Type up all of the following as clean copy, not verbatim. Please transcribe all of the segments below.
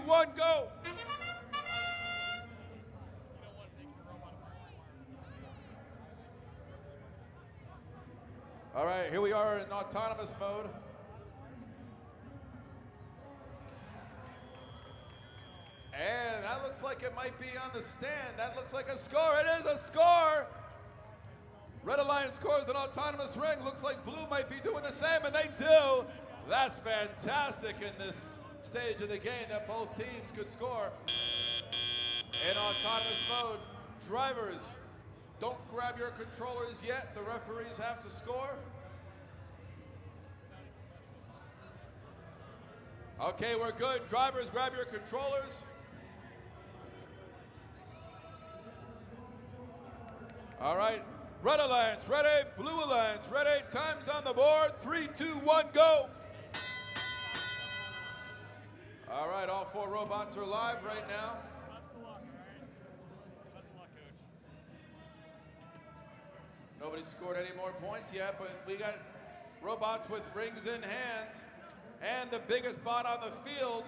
1, go. All right, here we are in autonomous mode. And that looks like it might be on the stand. That looks like a score. It is a score. Red Alliance scores an autonomous ring. Looks like Blue might be doing the same, and they do. That's fantastic in this stage of the game that both teams could score in autonomous mode. Drivers, don't grab your controllers yet. The referees have to score. Okay, we're good. Drivers, grab your controllers. All right, Red Alliance, ready, Blue Alliance, ready, time's on the board, 3, 2, 1, go. All right, all 4 robots are live right now. Best of luck, all right? Best of luck, Coach. Nobody scored any more points yet, but we got robots with rings in hand, and the biggest bot on the field,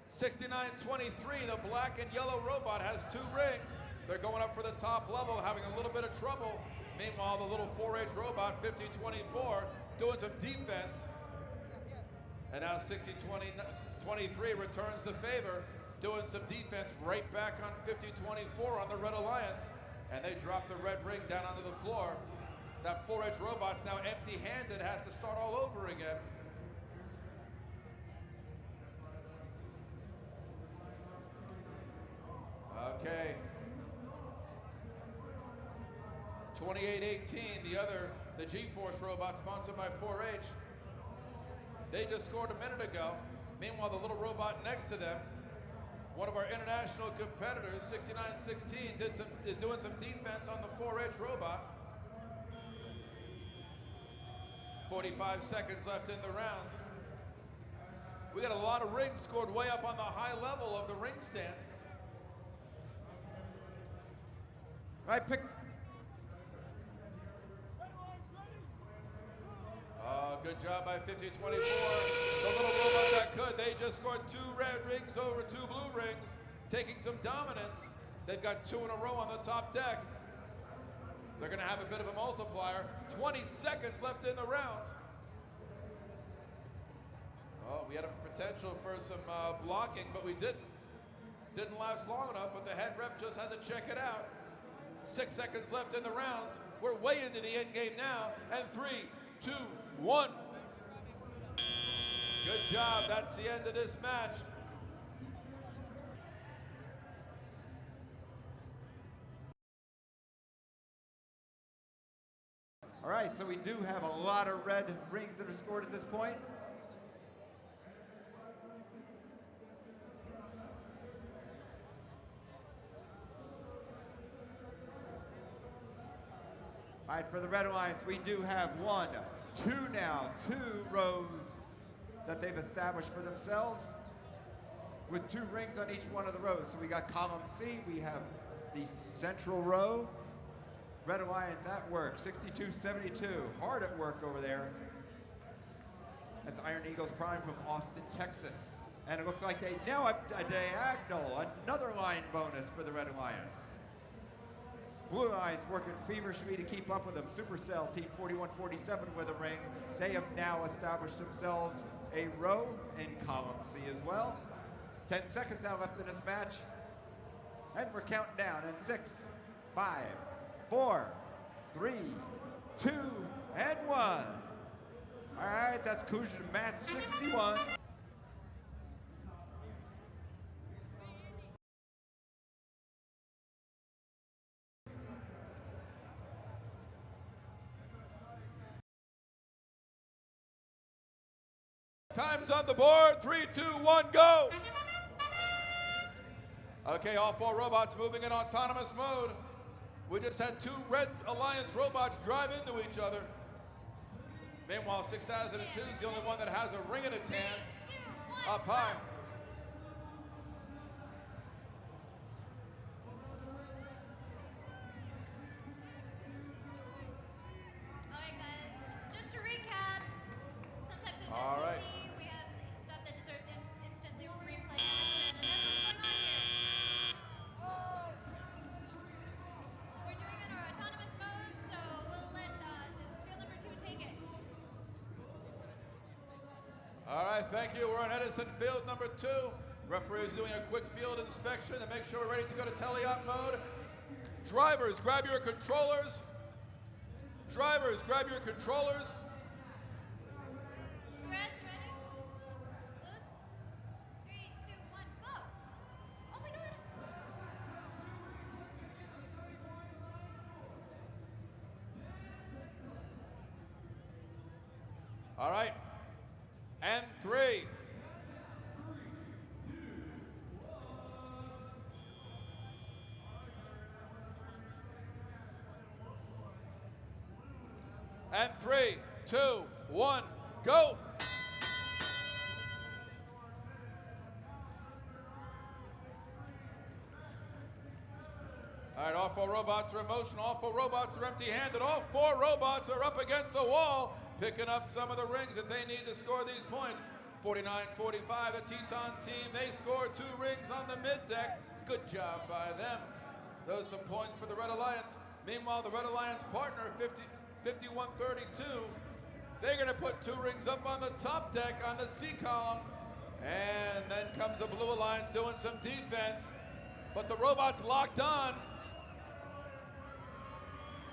6923, the black and yellow robot has 2 rings. They're going up for the top level, having a little bit of trouble. Meanwhile, the little 4H robot, 5024, doing some defense. And now 6023 returns the favor, doing some defense right back on 5024 on the Red Alliance. And they drop the red ring down onto the floor. That 4H robot's now empty-handed, has to start all over again. Okay. 2818, the G-Force robot sponsored by 4H. They just scored a minute ago. Meanwhile, the little robot next to them, one of our international competitors, 6916, is doing some defense on the 4H robot. 45 seconds left in the round. We got a lot of rings scored way up on the high level of the ring stand. All right, pick. Good job by 5024. The little robot that could. They just scored 2 red rings over 2 blue rings, taking some dominance. They've got 2 in a row on the top deck. They're going to have a bit of a multiplier. 20 seconds left in the round. Oh, we had a potential for some blocking, but we didn't. Didn't last long enough, but the head ref just had to check it out. 6 seconds left in the round. We're way into the end game now. And 3, 2, 1. Good job. That's the end of this match. All right, so we do have a lot of red rings that are scored at this point. All right, for the Red Alliance, we do have 1, 2 now, 2 rows that they've established for themselves with 2 rings on each one of the rows. So we got column C, we have the central row. Red Alliance at work, 6272, hard at work over there. That's Iron Eagles Prime from Austin, Texas. And it looks like they now have a diagonal, another line bonus for the Red Alliance. Blue Alliance working feverishly to keep up with them. Supercell, Team 4147 with a ring. They have now established themselves a row in column C as well. 10 seconds now left in this match. And we're counting down in 6, 5, 4, 3, 2, and 1. All right, that's Kujan match 61. Time's on the board. 3, 2, 1, go. Okay, all 4 robots moving in autonomous mode. We just had 2 Red Alliance robots drive into each other. Meanwhile, 6002 is the only one that has a ring in its hand. 3, 2, 1, Up high. All right, guys. Just to recap, sometimes in All right. FTC we have stuff that deserves instant All right, thank you. We're on Edison field number 2. Referee is doing a quick field inspection to make sure we're ready to go to teleop mode. Drivers, grab your controllers. Drivers, grab your controllers. Red's ready. Loose. 3, 2, 1, go. Oh my God. All right. And 3. And 3, 2, 1, go. All right, all 4 robots are in motion. All 4 robots are empty-handed. All 4 robots are up against the wall, picking up some of the rings that they need to score these points. 49-45, the Teton team, they scored 2 rings on the mid-deck. Good job by them. Those some points for the Red Alliance. Meanwhile, the Red Alliance partner, 51-32, they're going to put 2 rings up on the top deck on the C column. And then comes the Blue Alliance doing some defense. But the robots locked on.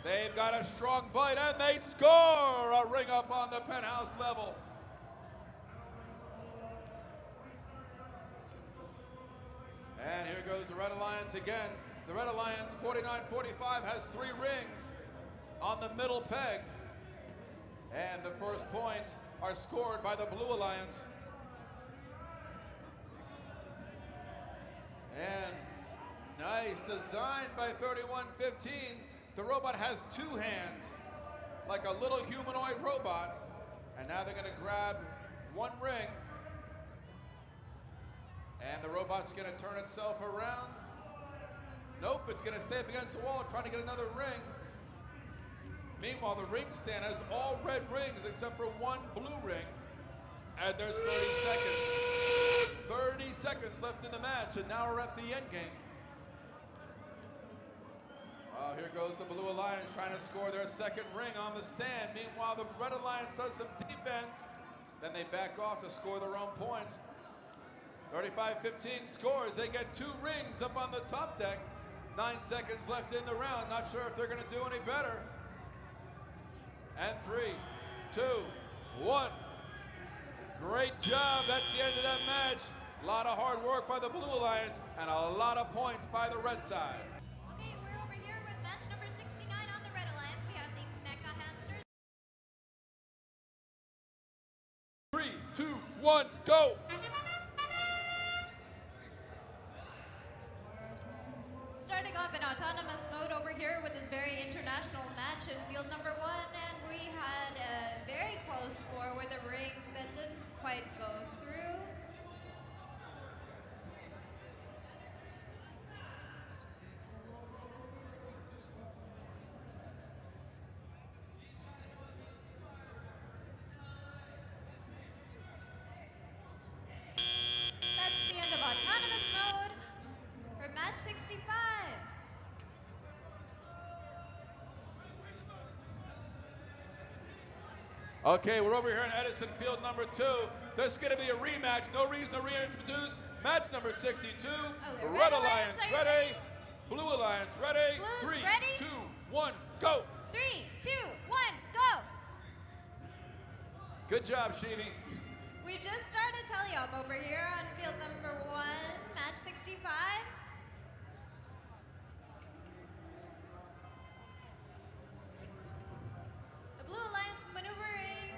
They've got a strong bite, and they score a ring up on the penthouse level. And here goes the Red Alliance again. The Red Alliance, 49-45, has 3 rings on the middle peg. And the first points are scored by the Blue Alliance. And nice design by 31-15. The robot has 2 hands, like a little humanoid robot. And now they're going to grab 1 ring. And the robot's going to turn itself around. Nope, it's going to stay up against the wall, trying to get another ring. Meanwhile, the ring stand has all red rings except for 1 blue ring. And there's 30 seconds. 30 seconds left in the match, and now we're at the end game. Well, here goes the Blue Alliance trying to score their 2nd ring on the stand. Meanwhile, the Red Alliance does some defense. Then they back off to score their own points. 35-15 scores. They get 2 rings up on the top deck. 9 seconds left in the round. Not sure if they're going to do any better. And 3, 2, 1. Great job. That's the end of that match. A lot of hard work by the Blue Alliance and a lot of points by the red side. Okay, we're over here with match number 69 on the Red Alliance. We have the Mecha Hamsters. 3, 2, 1, go! Starting off in autonomous mode over here with this very international match in field number 1, and we had a very close score with a ring that didn't quite go through. That's the end of autonomous mode for match 65. Okay, we're over here in Edison field number 2. There's going to be a rematch. No reason to reintroduce. Match number 62. Okay, Red Alliance are you ready. ready? Blue Alliance ready. Blues 3, ready? 2, 1, go. 3, 2, 1, go! Good job, Sheedy. We just started teleop over here on field number 1, match 65. The Blue Alliance maneuvering.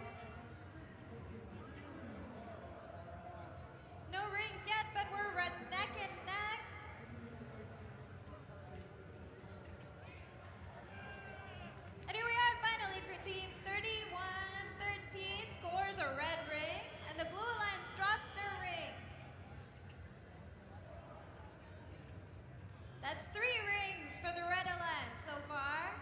No rings yet, but we're neck and neck. And here we are finally for team 31-13 scores a red ring, and the Blue Alliance drops their ring. That's 3 rings for the Red Alliance so far.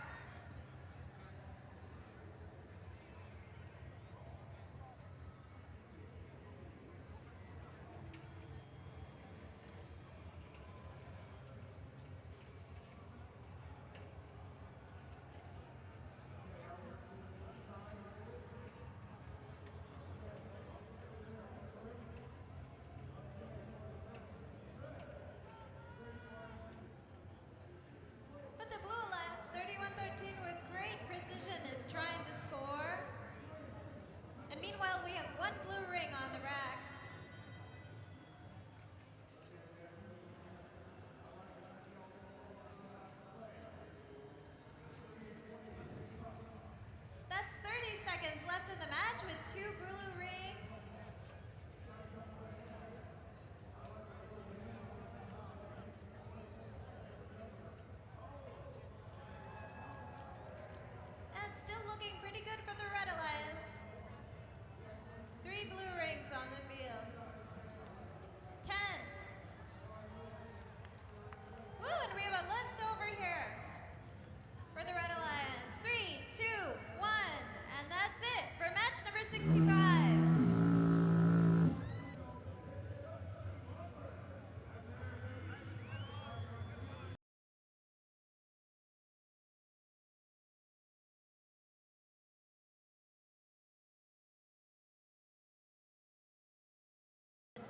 But the Blue Alliance, 31-13 with great precision, is trying to score. And meanwhile, we have one blue ring on the rack. That's 30 seconds left in the match with 2 blue rings. And still looking pretty good for the Red Alliance. 3 blue rings on the field. 10. Woo, and we have a lift over here for the Red Alliance. 3, 2, 1, and that's it for match number 65.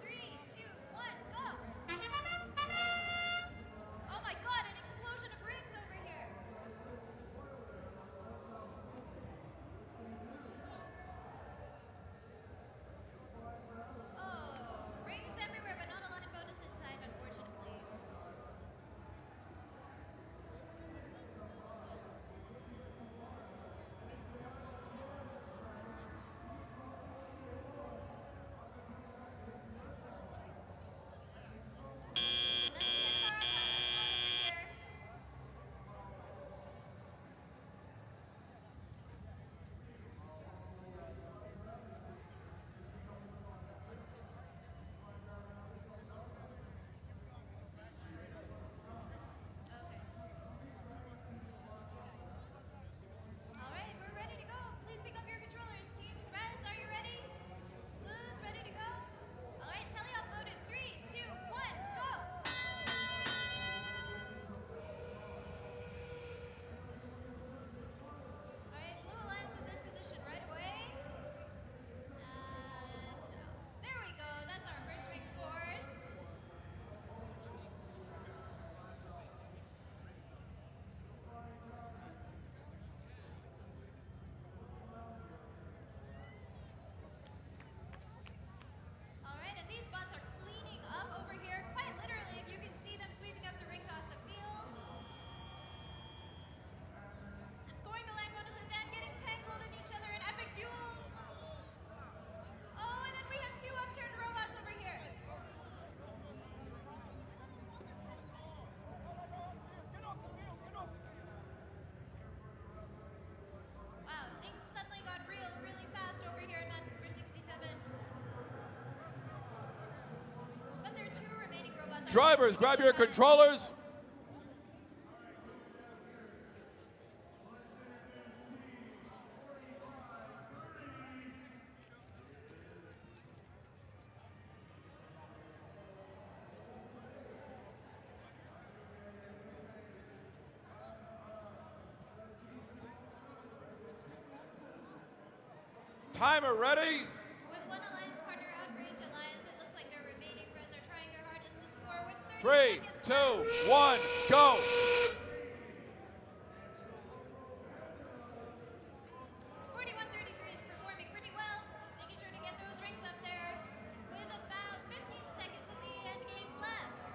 Three, two, one, go! Oh my god, an explosion of rings over here. Oh, rings everywhere, but not a lot of bonus inside, unfortunately. And that's the end of our autonomous mode over here. Okay. All right, we're ready to go. Please pick up your controllers. Teams, Reds, are you ready? Blues, ready to go? All right, teleop mode in 3, 2, 1, go! All right, Blue Alliance is in position right away. And there we go. That's our first ring scored. All right, and these bots are cleaning up over here, quite literally, if you can see them sweeping up the rings off the field. And scoring the line bonuses and getting tangled in each other in epic duels. Oh, and then we have 2 upturned robots over here. Wow, things suddenly got real really fast over here in match number 67. But there are 2 remaining robots. Drivers, grab your controllers. Timer ready? With one alliance partner out for each alliance, it looks like their remaining friends are trying their hardest to score with 30 3, seconds 2, 1, go! 41-33 is performing pretty well, making sure to get those rings up there with about 15 seconds of the end game left.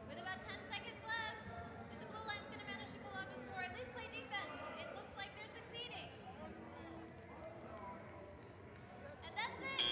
With about 10 seconds left, is the Blue Alliance going to manage to pull off a score? At least play defense. It looks like they're succeeding. And that's it.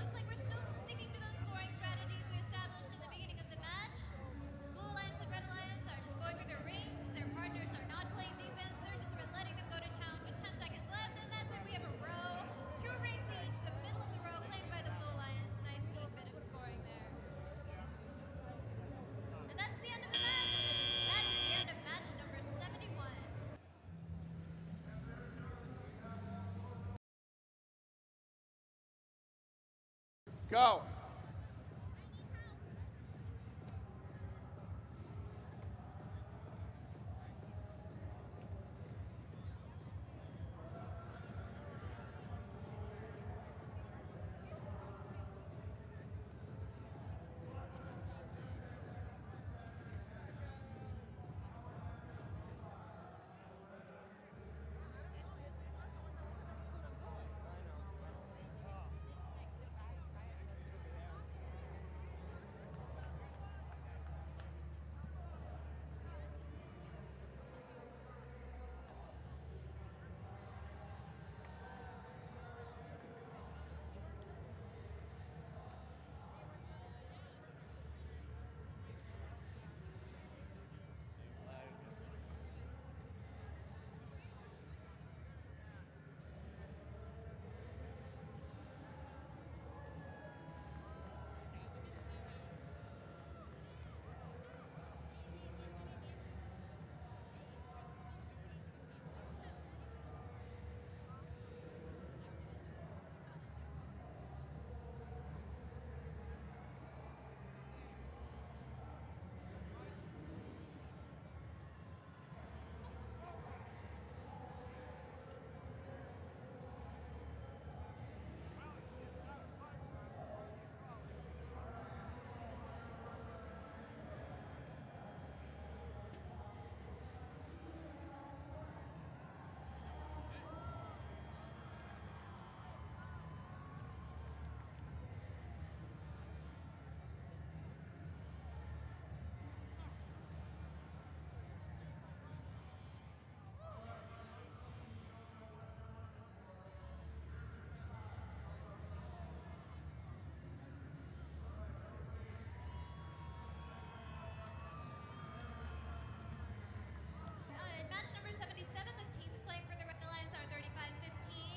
looks like we're still sticking to those scoring strategies we established in the beginning of the match. Blue Alliance and Red Alliance are just going for their rings. Their partners are not playing defense. They're just letting them go to town with 10 seconds left, and that's it. We have a row. 2 rings each. The middle of the row claimed by the Blue Alliance. Nice, neat bit of scoring there. And that's the end of the match. That is the end of match number 71. Go. In match number 77, the teams playing for the Red Alliance are 35-15.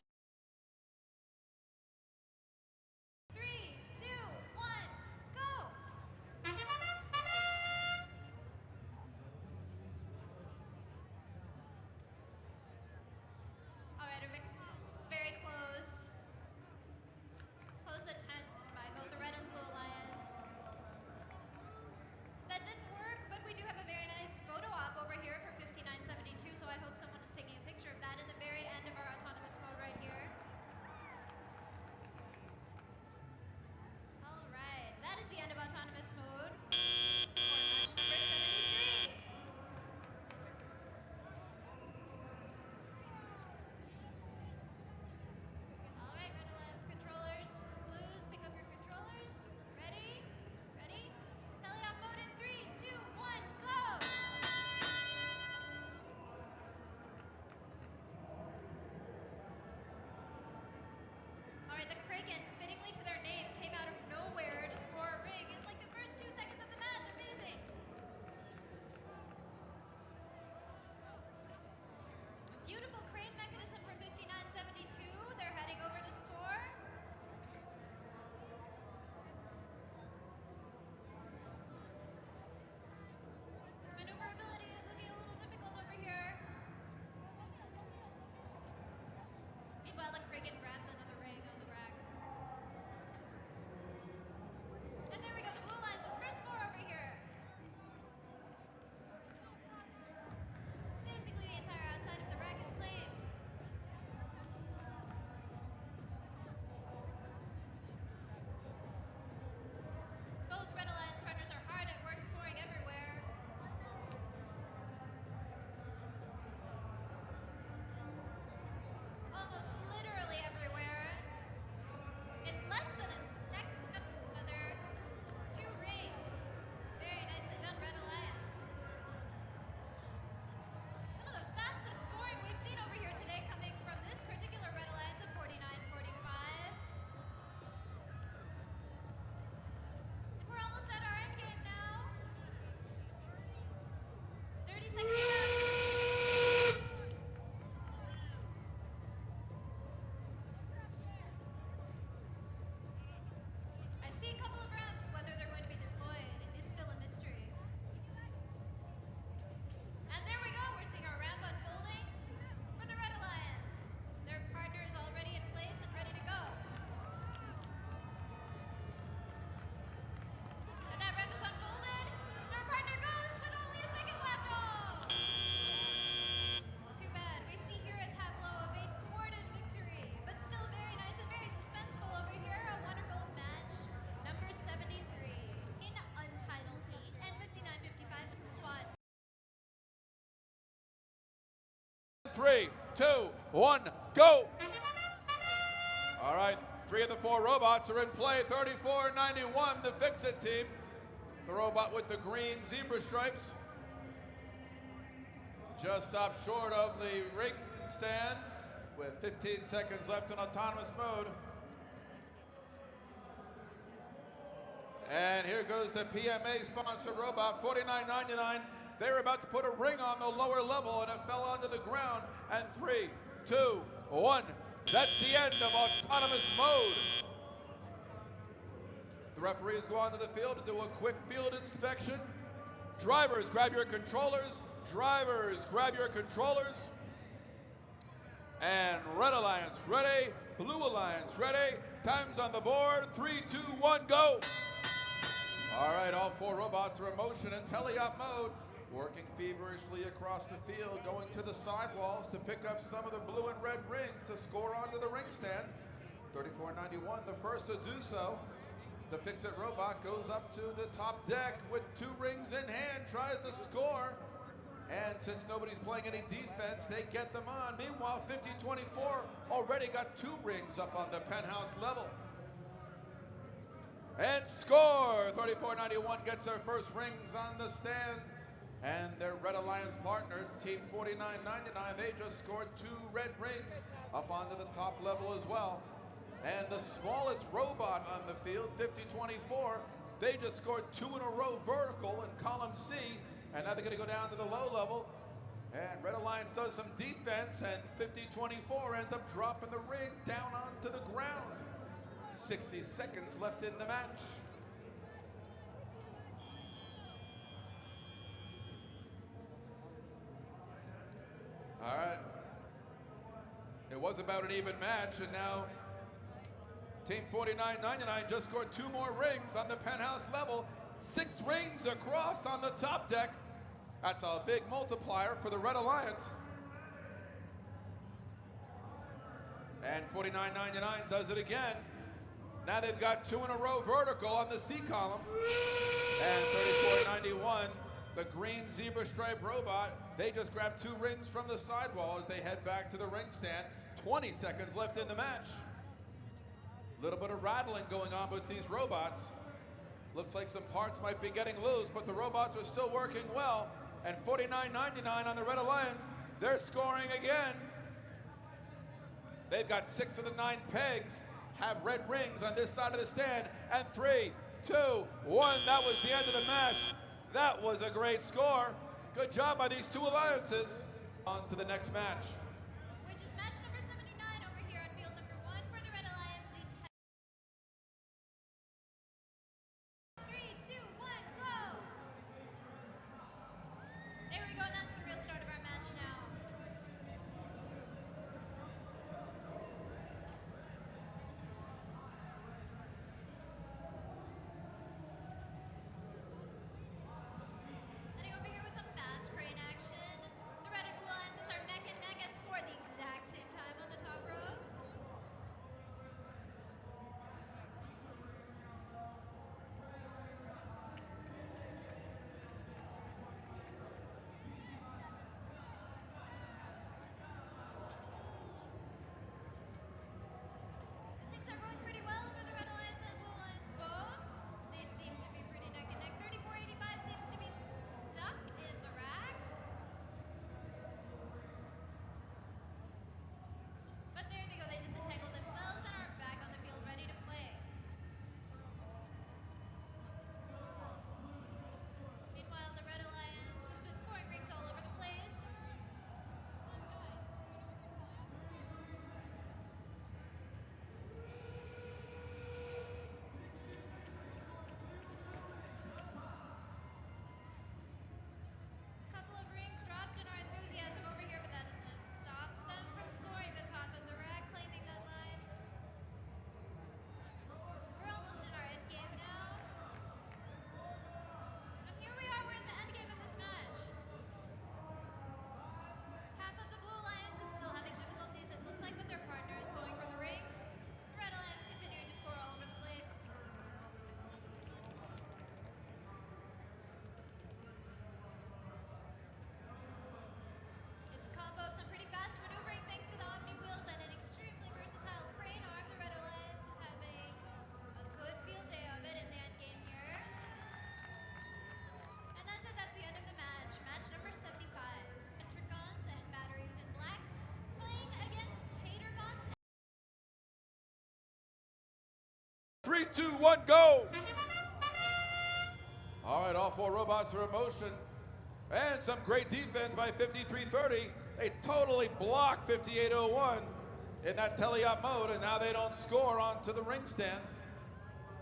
3, 2, 1, go! All right, very close. Close attempts by both the Red and Blue Alliance. That didn't work, but we do have a very nice photo op over here for 5972, so I hope someone is taking a picture of that in the very end of our autonomous mode right here. All right, that is the end of autonomous mode for match number 73. All right, Red Alliance controllers, Blues, pick up your controllers. Ready? Ready? Teleop mode in 3, 2, 1, go! All right, the Kraken, fittingly to their name, came out of nowhere to score a ring in like the first 2 seconds of the match. Amazing. A beautiful crane mechanism from 5972. They're heading over to score. Maneuverability is looking a little difficult over here. Meanwhile, the Kraken grabs another ring on the rack. And there we go, the Blue Alliance's first score over here. Basically, the entire outside of the rack is claimed. Both Red Alliance partners are hard at work scoring everywhere. Almost literally everywhere. seconds left. I see a couple of ramps. Whether they're going to be deployed is still a mystery. And there we go. We're seeing our ramp unfolding for the Red Alliance. Their partner is already in place and ready to go. And that ramp is unfolded. Their partner goes with only a second left. Oh! Too bad. We see here a tableau of a thwarted victory, but still very nice and very suspenseful over here. A wonderful match. Number 73 in Untitled 8 and 59-55 in SWAT. 3, 2, 1, go! All right, 3 of the 4 robots are in play. 3491, the Fix-It team. The robot with the green zebra stripes. Just stopped short of the ring stand with 15 seconds left in autonomous mode. And here goes the PMA-sponsored robot, 4999. They were about to put a ring on the lower level, and it fell onto the ground. And 3, 2, 1. That's the end of autonomous mode. The referees go onto the field to do a quick field inspection. Drivers, grab your controllers. Drivers, grab your controllers. And Red Alliance ready. Blue Alliance ready. Time's on the board. 3, 2, 1, go. All right, all 4 robots are in motion in teleop mode, working feverishly across the field, going to the sidewalls to pick up some of the blue and red rings to score onto the ring stand. 3491, the first to do so. The Fix-It robot goes up to the top deck with 2 rings in hand, tries to score. And since nobody's playing any defense, they get them on. Meanwhile, 5024 already got 2 rings up on the penthouse level. And score! 3491 gets their first rings on the stand. And their Red Alliance partner, Team 4999, they just scored 2 red rings up onto the top level as well. And the smallest robot on the field, 5024, they just scored 2 in a row vertical in column C. And now they're going to go down to the low level. And Red Alliance does some defense, and 5024 ends up dropping the ring down onto the ground. 60 seconds left in the match. All right. It was about an even match, and now Team 4999 just scored 2 more rings on the penthouse level. 6 rings across on the top deck. That's a big multiplier for the Red Alliance. And 4999 does it again. Now they've got 2 in a row vertical on the C column. And 3491, the green zebra stripe robot, they just grabbed 2 rings from the sidewall as they head back to the ring stand. 20 seconds left in the match. Little bit of rattling going on with these robots. Looks like some parts might be getting loose, but the robots are still working well. And 4999 on the Red Alliance, they're scoring again. They've got 6 of the 9 pegs have red rings on this side of the stand. And 3, 2, 1, that was the end of the match. That was a great score. Good job by these 2 alliances. On to the next match. Which is match number 79 over here on field number 1 for the Red Alliance. The 3, 2, 1, go! There we go, and that's the real start of our match now. Heading over here with some fast crane action. The Red and Blue Alliances are neck and neck at 3, 2, 1, go! All right, all 4 robots are in motion. And some great defense by 5330. They totally block 5801 in that teleop mode, and now they don't score onto the ring stand.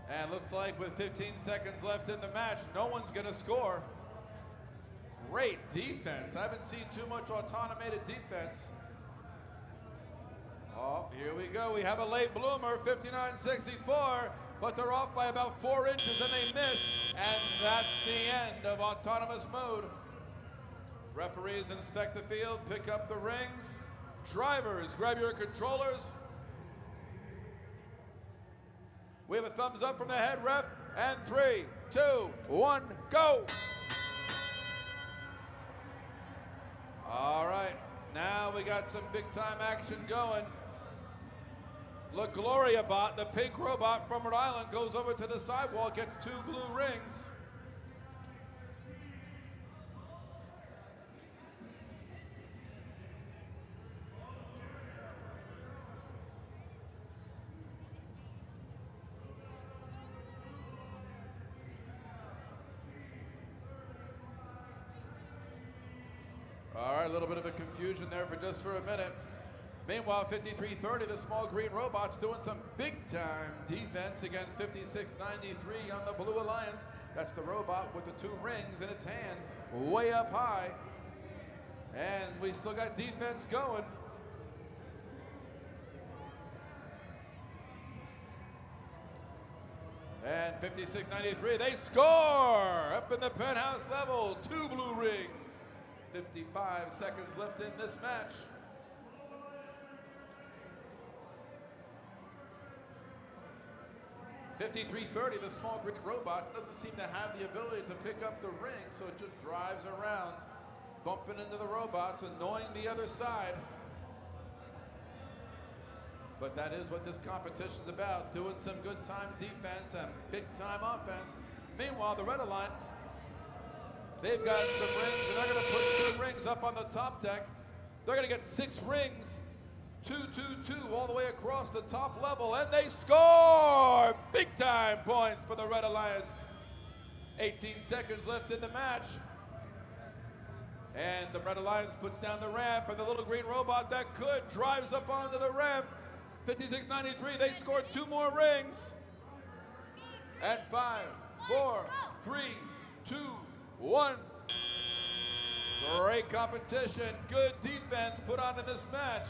And looks like with 15 seconds left in the match, no one's gonna score. Great defense. I haven't seen too much automated defense. Oh, here we go. We have a late bloomer, 5964, but they're off by about 4 inches and they miss. And that's the end of autonomous mode. Referees inspect the field, pick up the rings. Drivers, grab your controllers. We have a thumbs up from the head ref, and 3, 2, 1, go! All right, now we got some big time action going. La Gloria Bot, the pink robot from Rhode Island, goes over to the sidewall, gets 2 blue rings. All right, a little bit of a confusion there for a minute. Meanwhile, 5330, the small green robot's doing some big-time defense against 5693 on the Blue Alliance. That's the robot with the 2 rings in its hand, way up high. And we still got defense going. And 5693, they score! Up in the penthouse level, 2 blue rings. 55 seconds left in this match. $53.30, the small green robot doesn't seem to have the ability to pick up the ring, so it just drives around, bumping into the robots, annoying the other side. But that is what this competition's about, doing some good time defense and big time offense. Meanwhile, the Red Alliance, they've got some rings, and they're going to put 2 rings up on the top deck. They're going to get 6 rings, 2, 2, 2, all the way across the top level, and they score! Big time points for the Red Alliance. 18 seconds left in the match. And the Red Alliance puts down the ramp, and the little green robot that could drives up onto the ramp. 5693, they scored 2 more rings. And 5, 4, 3, 2, 1. Great competition, good defense put on in this match.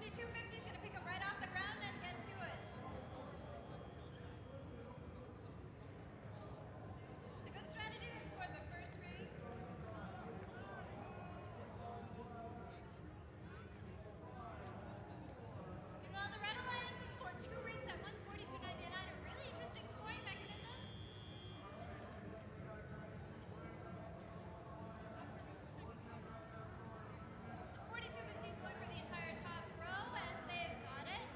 4250 is going to pick up right off the ground and get to it. It's a good strategy. They've scored the first rings. Meanwhile, the Red Alliance has scored 2 rings at 142.99, a really interesting scoring mechanism. 4250 is going for the entire top row, and they've got it.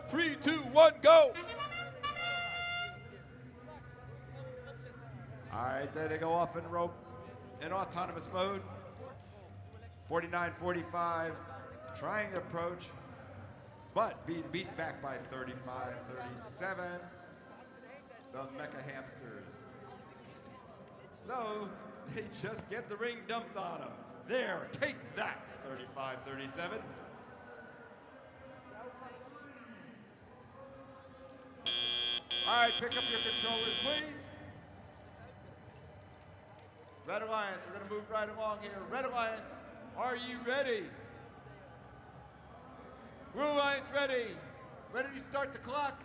start. 3, 2, 1, go. All right, there they go off in autonomous mode. 49-45, trying to approach, but being beaten back by 35-37, the Mecha Hamsters. So they just get the ring dumped on them. There, take that, 35-37. All right, pick up your controllers, please. Red Alliance, we're gonna move right along here. Red Alliance, are you ready? Blue Alliance ready. Ready to start the clock?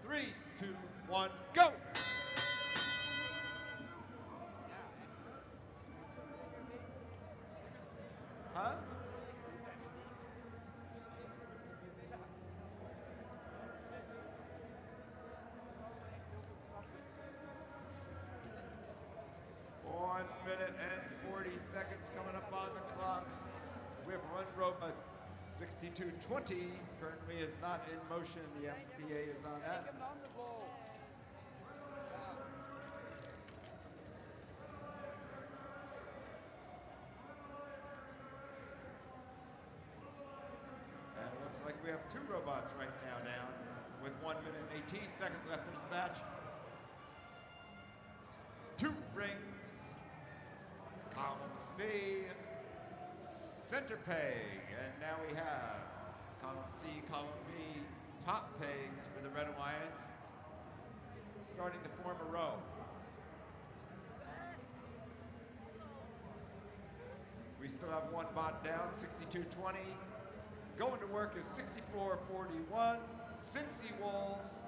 3, 2, 1, go! Huh? One minute and 40 seconds coming up on the clock. We have one robot, 6220, currently is not in motion. The MTA is on that. And it looks like we have 2 robots right now down with 1 minute and 18 seconds left in this match. 2 rings. Column C, center peg, and now we have column C, column B, top pegs for the Red Alliance, starting to form a row. We still have 1 bot down, 6220. Going to work is 6441, Cincy Wolves,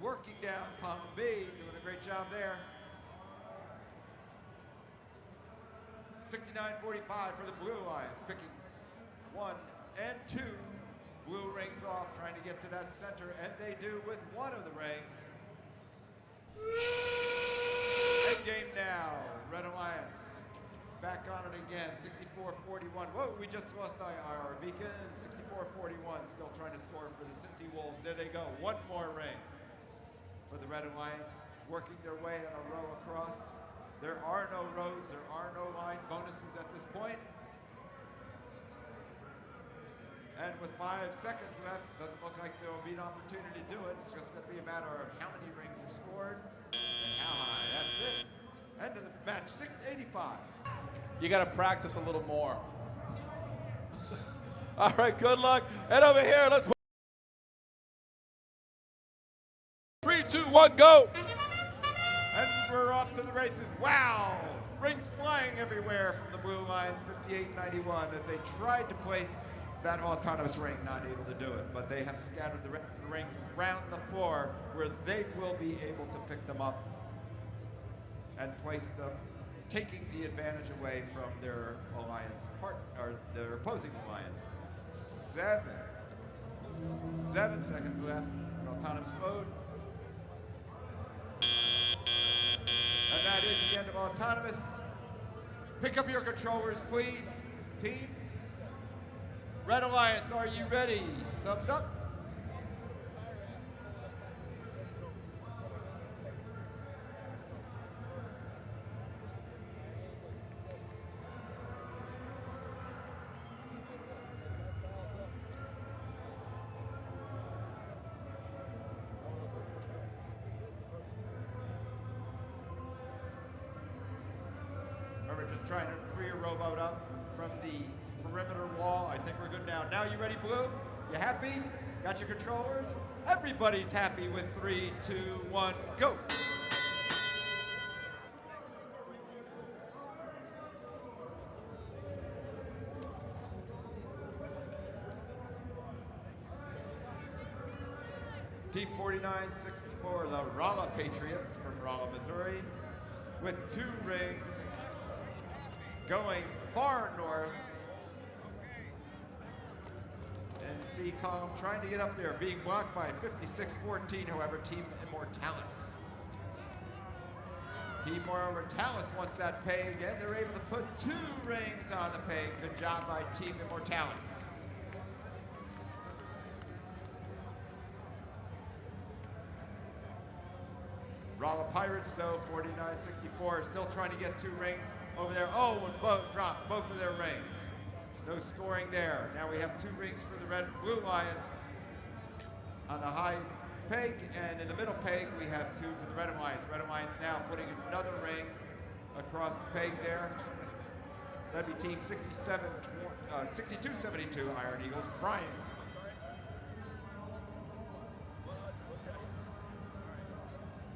working down column B, doing a great job there. 69-45 for the Blue Alliance, picking 1 and 2 blue rings off, trying to get to that center, and they do with 1 of the rings. End game now, Red Alliance back on it again, 64-41. Whoa, we just lost our beacon, 64-41, still trying to score for the Cincy Wolves. There they go, 1 more ring for the Red Alliance, working their way on a row across. There are no rows, there are no line bonuses at this point. And with 5 seconds left, it doesn't look like there will be an opportunity to do it. It's just going to be a matter of how many rings are scored and how high. That's it. End of the match, 685. You got to practice a little more. All right, good luck. And over here, let's 3, 2, 1, go. And we're off to the races. Wow! Rings flying everywhere from the Blue Alliance, 58-91, as they tried to place that autonomous ring, not able to do it. But they have scattered the rest of the rings around the floor where they will be able to pick them up and place them, taking the advantage away from their alliance or their opposing alliance. 7 seconds left in autonomous mode. And that is the end of autonomous. Pick up your controllers, please, teams. Red Alliance, are you ready? Thumbs up. We're just trying to free a rowboat up from the perimeter wall. I think we're good now. Now you ready, Blue? You happy? Got your controllers? Everybody's happy with 3, 2, 1, go. Team 49-64, the Rolla Patriots from Rolla, Missouri, with 2 rings going far north. And C column trying to get up there, being blocked by 56-14, however, Team Immortalis. Team Immortalis wants that peg, and they're able to put 2 rings on the peg. Good job by Team Immortalis. Rolla Pirates, though, 49-64, still trying to get 2 rings over there. Oh, and dropped both of their rings. No scoring there. Now we have 2 rings for the Blue Lions on the high peg, and in the middle peg we have 2 for the Red Alliance. Red Alliance now putting another ring across the peg there. That'd be team 62-72 Iron Eagles. Brian.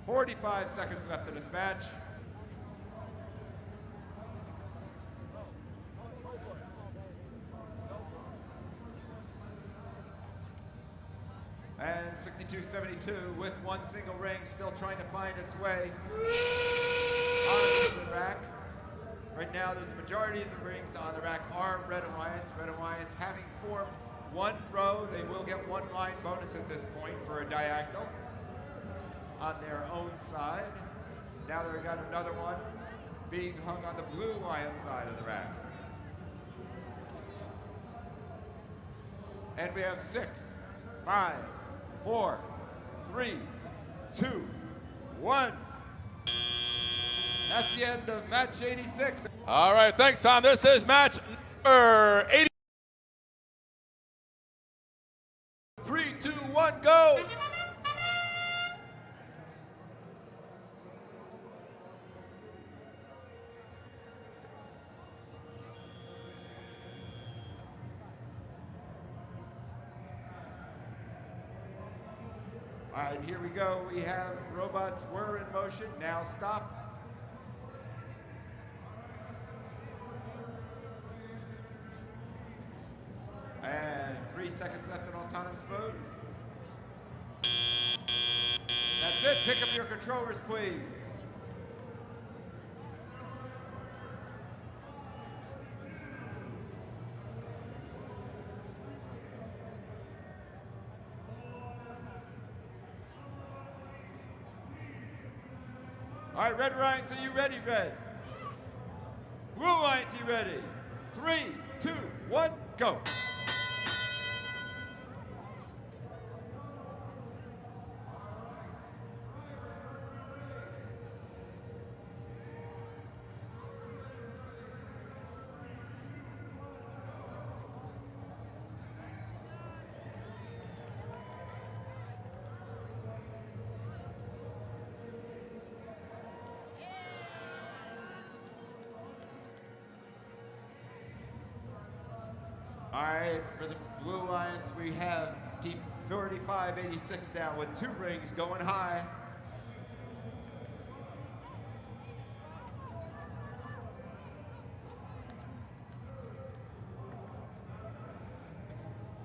"45 seconds left in this match. And 62-72 with 1 single ring still trying to find its way onto the rack. Right now, there's a majority of the rings on the rack are Red Alliance. Red Alliance having formed 1 row, they will get 1 line bonus at this point for a diagonal on their own side. Now they've got another one being hung on the Blue Alliance side of the rack. And we have 6, 5, 4, 3, 2, 1. That's the end of match 86. All right, thanks, Tom. This is match number 80. 3, 2, 1, go! All right, here we go. We have robots were in motion, now stop. And 3 seconds left in autonomous mode. That's it. Pick up your controllers, please. All right, Red Alliance, are you ready, Red? Blue Alliance, are you ready? 3, 2, 1, go. All right, for the Blue Alliance, we have team 45-86 now with 2 rings going high.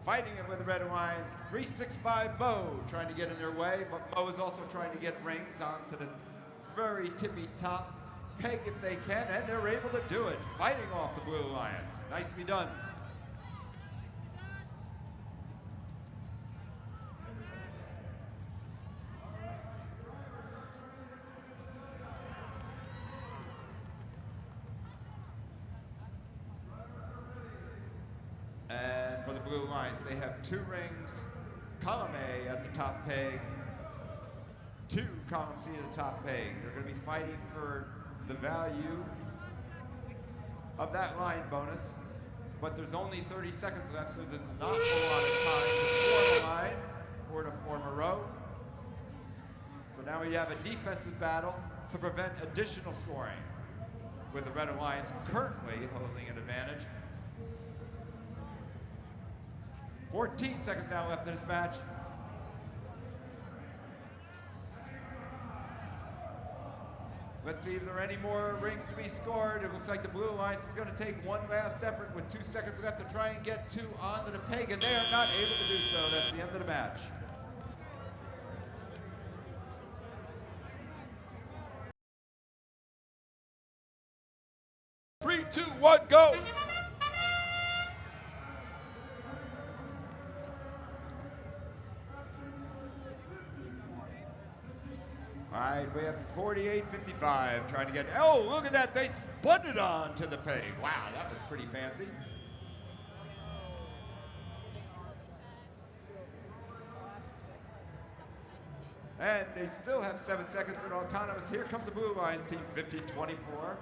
Fighting it with the Red Alliance, 365 Mo trying to get in their way, but Mo is also trying to get rings onto the very tippy top peg if they can, and they're able to do it, fighting off the Blue Alliance. Nicely done. And for the Blue Alliance, they have 2 rings, column A at the top peg, 2 column C at the top peg. They're going to be fighting for the value of that line bonus, but there's only 30 seconds left, so there's not a lot of time to form a line or to form a row. So now we have a defensive battle to prevent additional scoring, with the Red Alliance currently holding an advantage. 14 seconds now left in this match. Let's see if there are any more rings to be scored. It looks like the Blue Alliance is going to take one last effort with 2 seconds left to try and get 2 onto the peg, and they are not able to do so. That's the end of the match. Three, 2, 1, go! All right, we have 48-55 trying to get, oh, look at that, they spun it on to the peg. Wow, that was pretty fancy. And they still have 7 seconds in autonomous. Here comes the Blue Lions team, 50-24.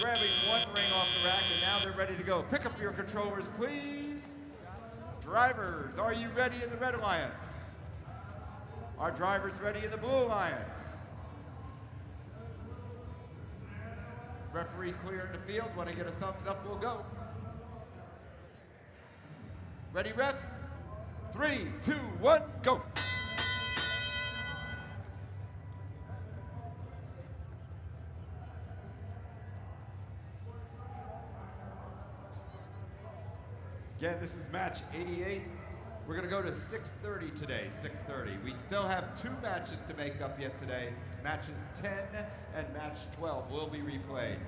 Grabbing one ring off the rack, and now they're ready to go. Pick up your controllers, please. Drivers, are you ready in the Red Alliance? Are drivers ready in the Blue Alliance? Referee clear in the field. When I get a thumbs up, we'll go. Ready, refs? 3, 2, 1, go. Again, this is match 88. We're going to go to 6:30 today, 6:30. We still have 2 matches to make up yet today. Matches 10 and match 12 will be replayed.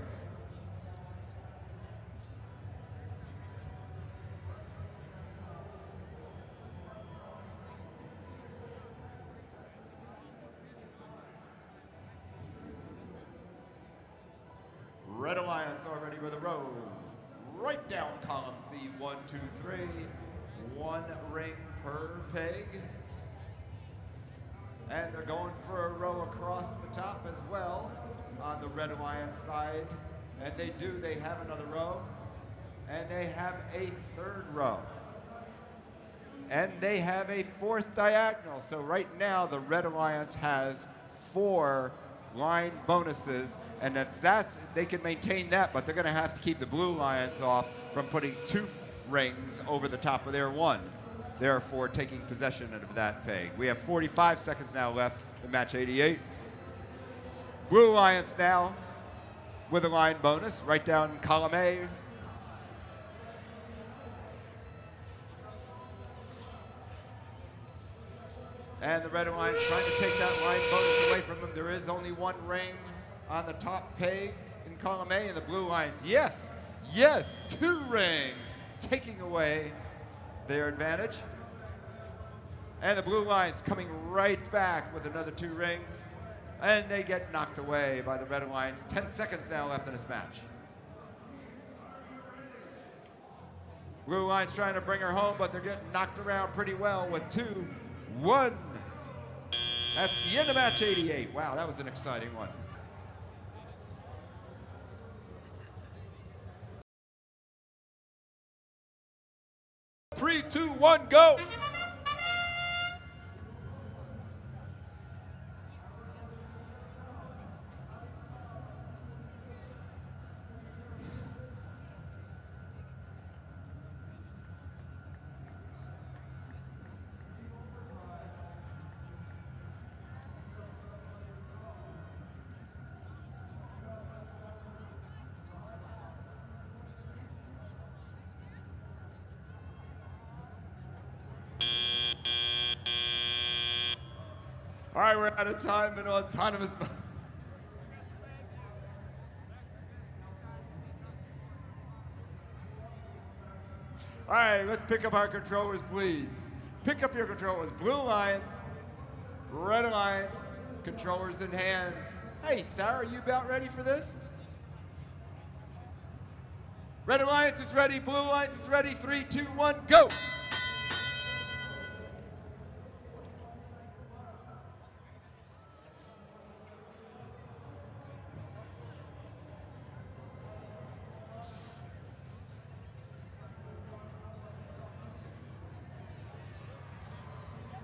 Red Alliance already with a row. Right down column C, 1, 2, 3. 1 ring per peg. And they're going for a row across the top as well on the Red Alliance side. And they do, they have another row. And they have a 3rd row. And they have a 4th diagonal. So right now the Red Alliance has 4 line bonuses, and that's they can maintain that, but they're going to have to keep the Blue Lions off from putting 2 rings over the top of their 1, therefore taking possession of that peg. We have 45 seconds now left in match 88. Blue Lions now with a line bonus right down column A. And the Red Alliance trying to take that line bonus away from them. There is only 1 ring on the top peg in column A, and the Blue Lions, yes, 2 rings, taking away their advantage. And the Blue Lions coming right back with another 2 rings, and they get knocked away by the Red Alliance. 10 seconds now left in this match. Blue Lions trying to bring her home, but they're getting knocked around pretty well with 2, 1. That's the end of match 88. Wow, that was an exciting one. Three, two, one, go. All right, we're out of time in autonomous. All right, let's pick up our controllers, please. Pick up your controllers. Blue Alliance, Red Alliance, controllers in hands. Hey, Sarah, are you about ready for this? Red Alliance is ready. Blue Alliance is ready. 3, 2, 1, go.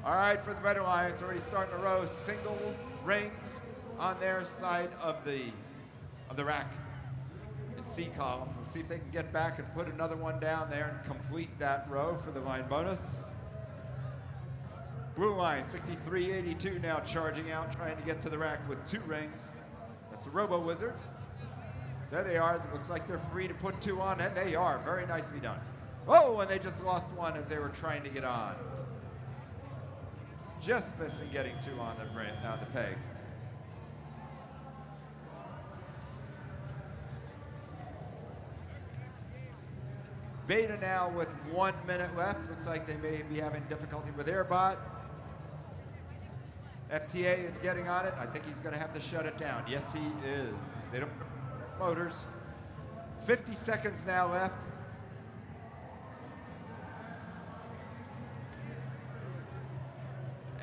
All right, for the Red Alliance, already starting to row single rings on their side of the rack in C column. We'll see if they can get back and put another one down there and complete that row for the line bonus. Blue line, 63.82 now charging out, trying to get to the rack with 2 rings. That's the Robo Wizards. There they are. It looks like they're free to put 2 on, and they are. Very nicely done. Oh, and they just lost 1 as they were trying to get on. Just missing getting 2 on the peg. Beta now with 1 minute left. Looks like they may be having difficulty with Airbot. FTA is getting on it. I think he's going to have to shut it down. Yes, he is. They don't motors. 50 seconds now left.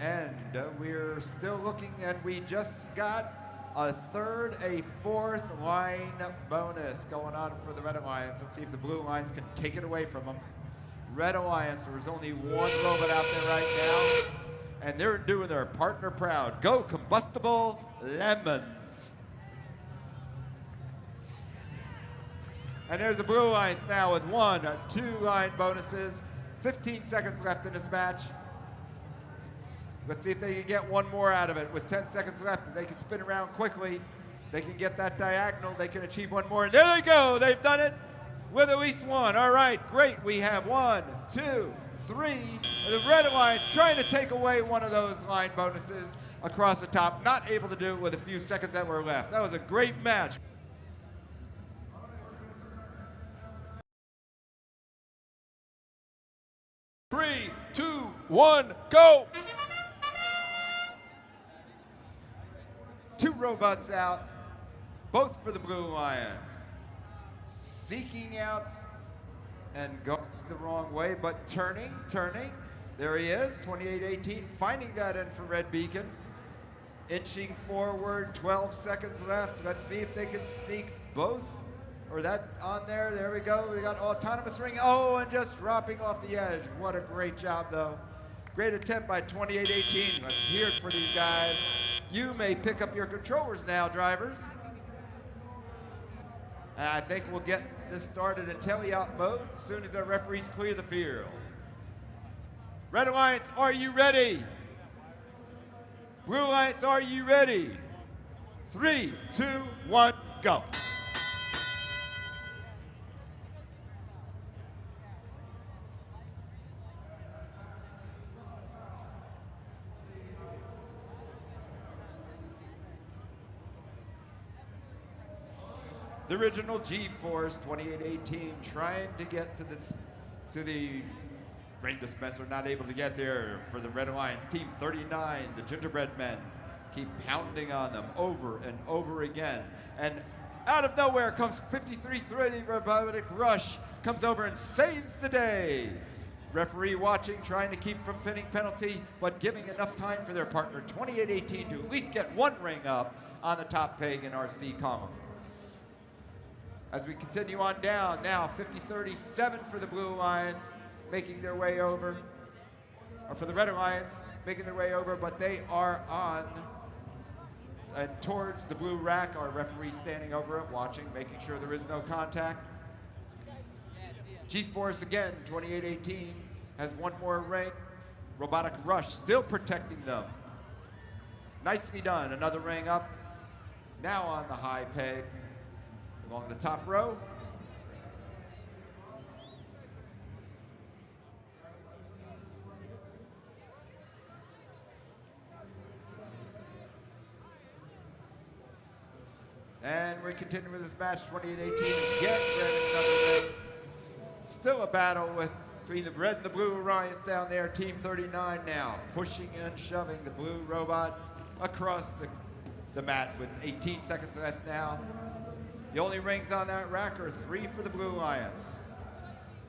And we're still looking, and we just got a third, a fourth line bonus going on for the Red Alliance. Let's see if the Blue Alliance can take it away from them. Red Alliance, there's only one robot out there right now, and they're doing their partner proud. Go Combustible Lemons. And there's the Blue Alliance now with 1, 2 line bonuses. 15 seconds left in this match. Let's see if they can get one more out of it. With 10 seconds left, if they can spin around quickly, they can get that diagonal, they can achieve one more. And there they go, they've done it with at least one. All right, great. We have 1, 2, 3. The Red Alliance trying to take away one of those line bonuses across the top. Not able to do it with a few seconds that were left. That was a great match. Three, 2, 1, go! 2 robots out, both for the Blue Alliance. Seeking out and going the wrong way, but turning. There he is, 28-18, finding that infrared beacon. Inching forward, 12 seconds left. Let's see if they can sneak both. Or that on there we go. We got autonomous ring. Oh, and just dropping off the edge. What a great job, though. Great attempt by 28-18. Let's hear it for these guys. You may pick up your controllers now, drivers. And I think we'll get this started in tele-out mode as soon as our referees clear the field. Red Alliance, are you ready? Blue Alliance, are you ready? 3, 2, 1, go. The original G-Force 2818 trying to get to the ring dispenser, not able to get there for the Red Alliance. Team 39, the Gingerbread Men, keep pounding on them over and over again. And out of nowhere comes 5330 Robotic Rush, comes over and saves the day. Referee watching, trying to keep from pinning penalty, but giving enough time for their partner 2818 to at least get one ring up on the top peg in our C column. As we continue on down, now 50-37 for the Blue Alliance, making their way over, or for the Red Alliance, making their way over, but they are on and towards the blue rack. Our referee standing over it, watching, making sure there is no contact. G-Force again, 2818, has one more ring. Robotic Rush still protecting them. Nicely done, another ring up. Now on the high peg. Along the top row. And we're continuing with this match, 28-18, again grabbing another ring. Still a battle between the red and the blue Alliance down there. Team 39 now, pushing and shoving the blue robot across the mat with 18 seconds left now. The only rings on that rack are 3 for the Blue Alliance.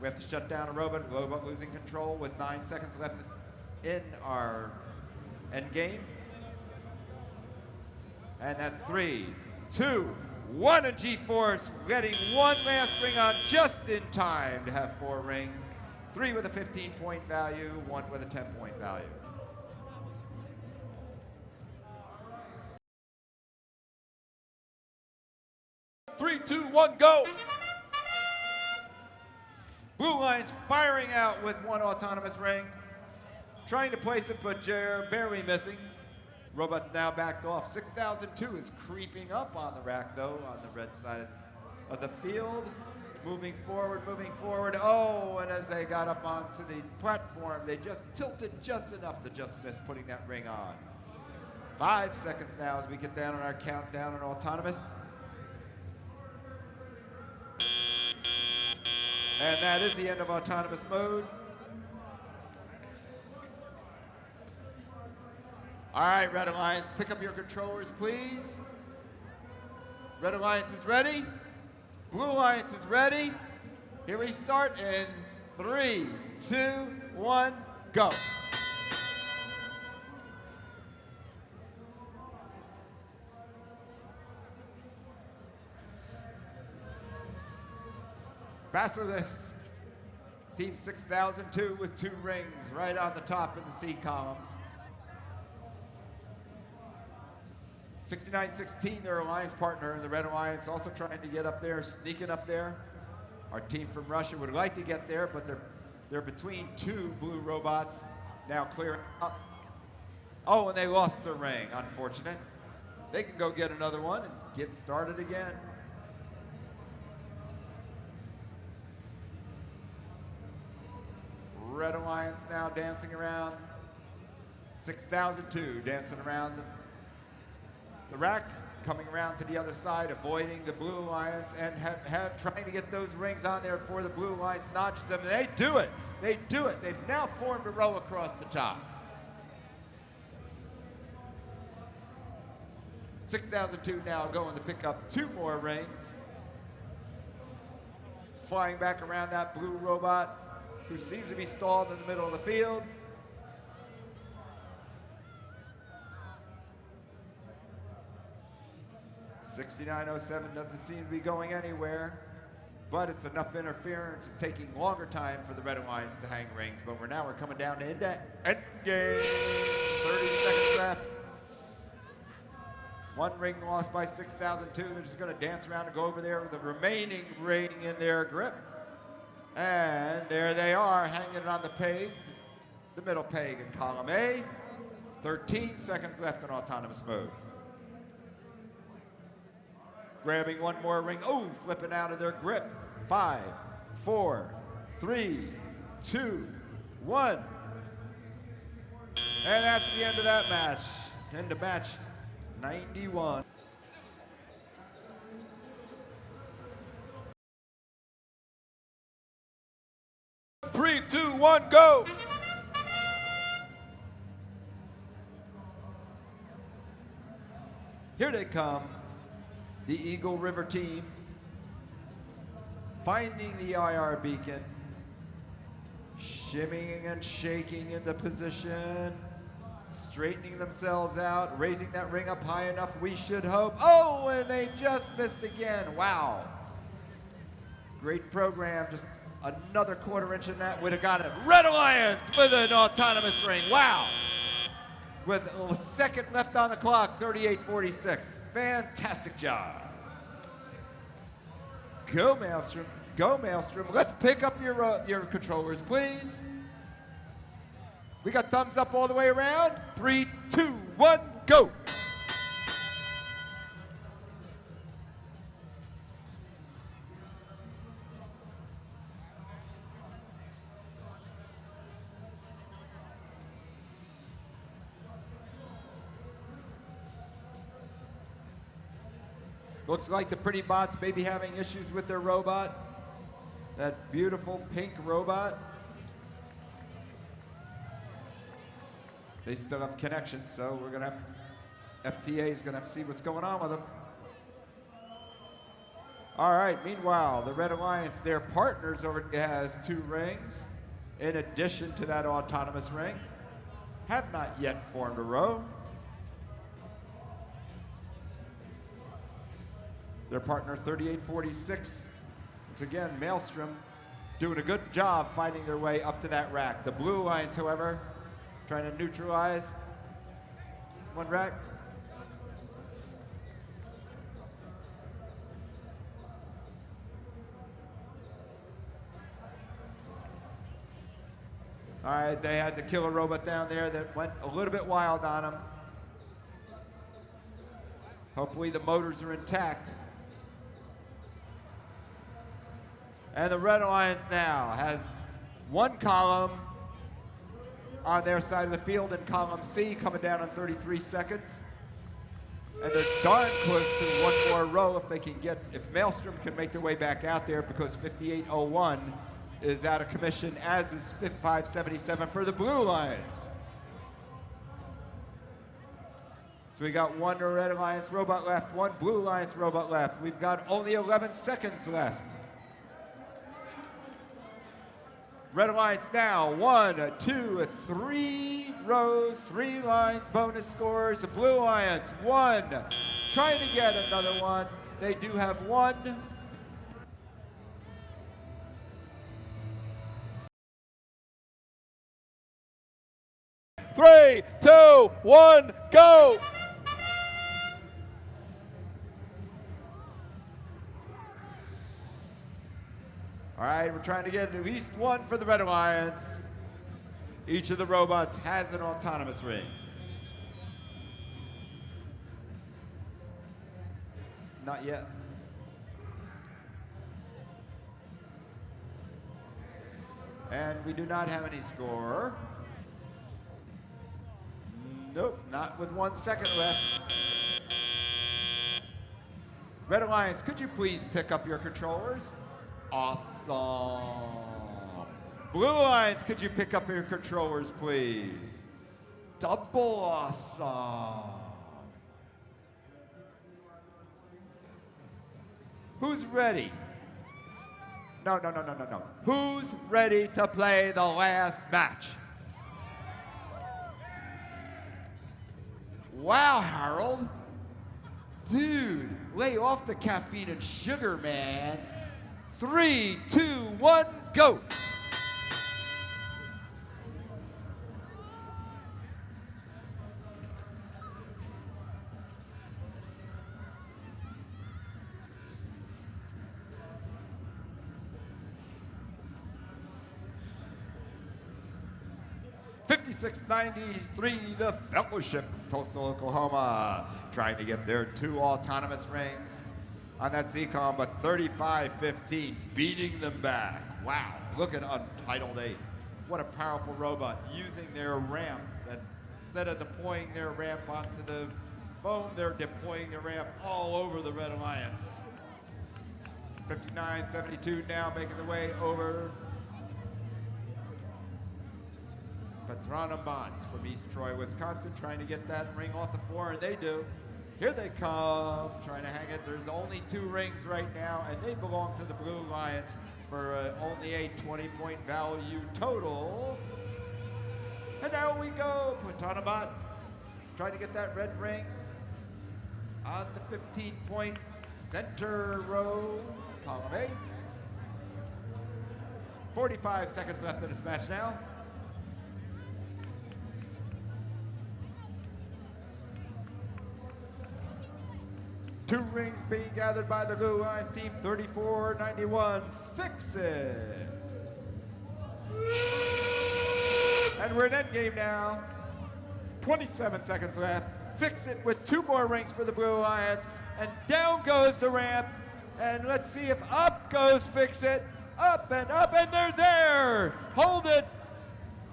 We have to shut down a robot losing control with 9 seconds left in our end game. And that's 3, 2, 1, and G-Force getting one last ring on just in time to have 4 rings. 3 with a 15-point value, 1 with a 10-point value. Three, 2, 1, go! Blue Alliance firing out with 1 autonomous ring. Trying to place it, but barely missing. Robots now backed off. 6002 is creeping up on the rack, though, on the red side of the field. Moving forward. Oh, and as they got up onto the platform, they just tilted just enough to just miss putting that ring on. 5 seconds now as we get down on our countdown on autonomous. And that is the end of autonomous mode. All right, Red Alliance, pick up your controllers, please. Red Alliance is ready. Blue Alliance is ready. Here we start in 3, 2, 1, go. Basilisks, Team 6002 with 2 rings right on the top in the C column. 6916, their alliance partner in the Red Alliance, also trying to get up there, sneaking up there. Our team from Russia would like to get there, but they're between 2 blue robots, now clearing up. Oh, and they lost their ring, unfortunate. They can go get another one and get started again. Red Alliance now dancing around. 6002 dancing around the rack, coming around to the other side, avoiding the Blue Alliance, and trying to get those rings on there before the Blue Alliance notches them. And they do it. They do it. They've now formed a row across the top. 6002 now going to pick up 2 more rings. Flying back around that blue robot, who seems to be stalled in the middle of the field. $69.07 doesn't seem to be going anywhere, but it's enough interference. It's taking longer time for the Red Alliance to hang rings, but we're coming down to end game. 30 seconds left. 1 ring lost by 6002. They're just going to dance around and go over there with the remaining ring in their grip. And there they are, hanging it on the peg, the middle peg in column A. 13 seconds left in autonomous mode. Grabbing 1 more ring. Oh, flipping out of their grip. 5, 4, 3, 2, 1. And that's the end of that match. End of match 91. Three, 2, 1, go! Here they come, the Eagle River team, finding the IR beacon, shimmying and shaking into position, straightening themselves out, raising that ring up high enough, we should hope. Oh, and they just missed again. Wow. Great program, just another 1/4 inch in that would have got it. Red Alliance with an autonomous ring. Wow. With a second left on the clock, 38:46. Fantastic job. Go Maelstrom. Go Maelstrom. Let's pick up your controllers, please. We got thumbs up all the way around. 3, 2, 1, go. Looks like the pretty bots may be having issues with their robot. That beautiful pink robot. They still have connections, so we're gonna have, FTA is gonna have to see what's going on with them. All right, meanwhile, the Red Alliance, their partners already has 2 rings, in addition to that autonomous ring. Have not yet formed a row. Their partner 38:46. Once again, Maelstrom doing a good job finding their way up to that rack. The Blue Alliance, however, trying to neutralize 1 rack. All right, they had the killer robot down there that went a little bit wild on them. Hopefully the motors are intact. And the Red Alliance now has 1 column on their side of the field in column C, coming down in 33 seconds. And they're darn close to 1 more row if they can get, if Maelstrom can make their way back out there, because 5801 is out of commission, as is 577 for the Blue Alliance. So we got 1 Red Alliance robot left, 1 Blue Alliance robot left. We've got only 11 seconds left. Red Alliance now, 1, 2, 3 rows, 3 line bonus scores. The Blue Alliance, 1, trying to get another one. They do have 1. 1, go! All right, we're trying to get at least one for the Red Alliance. Each of the robots has an autonomous ring. Not yet. And we do not have any score. Nope, not with 1 second left. Red Alliance, could you please pick up your controllers? Awesome. Blue Alliance, could you pick up your controllers, please? Double awesome. Who's ready? No. Who's ready to play the last match? Wow, Harold. Dude, lay off the caffeine and sugar, man. 3, 2, 1, go. $56.93, the Fellowship from Tulsa, Oklahoma, trying to get their 2 autonomous rings on that CCOM, but 35-15, beating them back. Wow, look at Untitled 8. What a powerful robot, using their ramp. And instead of deploying their ramp onto the foam, they're deploying the ramp all over the Red Alliance. 59-72 now, making their way over Patrona Bonds from East Troy, Wisconsin, trying to get that ring off the floor, and they do. Here they come, trying to hang it. There's only 2 rings right now, and they belong to the Blue Alliance for only a 20-point value total. And now we go, Platonabot, trying to get that red ring on the 15-point center row, column A. 45 seconds left in this match now. Two rings being gathered by the Blue Alliance team, 34-91. Fix it. And we're in endgame now. 27 seconds left. Fix it with 2 more rings for the Blue Alliance. And down goes the ramp. And let's see if up goes Fix It. Up, and they're there. Hold it.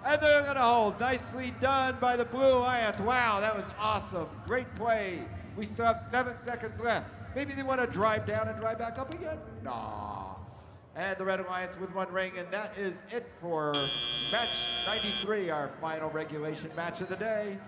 And they're going to hold. Nicely done by the Blue Alliance. Wow, that was awesome. Great play. We still have 7 seconds left. Maybe they want to drive down and drive back up again? Nah. And the Red Alliance with 1 ring, and that is it for match 93, our final regulation match of the day.